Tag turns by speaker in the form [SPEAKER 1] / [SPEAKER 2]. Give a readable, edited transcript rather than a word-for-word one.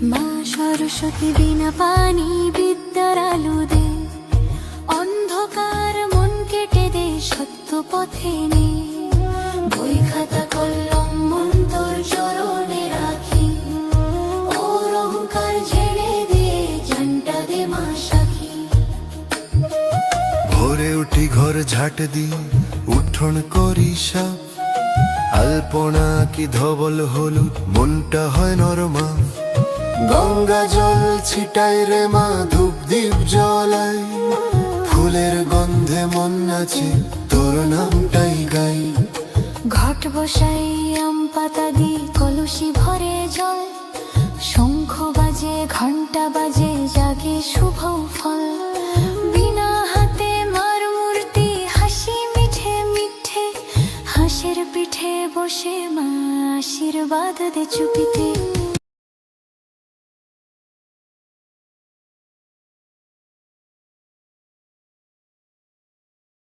[SPEAKER 1] মা সরস্বতী বিনা পানি বিদ্যার আলো দে, অন্ধকার মন কেটে দে, সত্য পথে নে। বই খাতা কলম মন তোর চরণে রাখি, ওর অহংকার ঝেড়ে দে, জানটা দে মা সাখী।
[SPEAKER 2] ভোরে উঠি ঘর ঝাঁট দি, উঠোন করি সাপ, আলপনা কি ধবল হলুদ মনটা হয় নরমা। গঙ্গা জল ছিটাই রে মা, ধূপ দীপ জ্বলাই, ফুলের গন্ধে মন নাচে, তোর নামটাই গাই।
[SPEAKER 1] ঘট বসাই আম পাতা দি, কলসি ভরে জল, শঙ্খ বাজে ঘন্টা বাজে, জাগে শুভ ফল। বিনা হাতে মার মূর্তি, হাসি মিঠে মিঠে, হাঁসের পিঠে বসে মা আশীর্বাদ দে চুপিতে।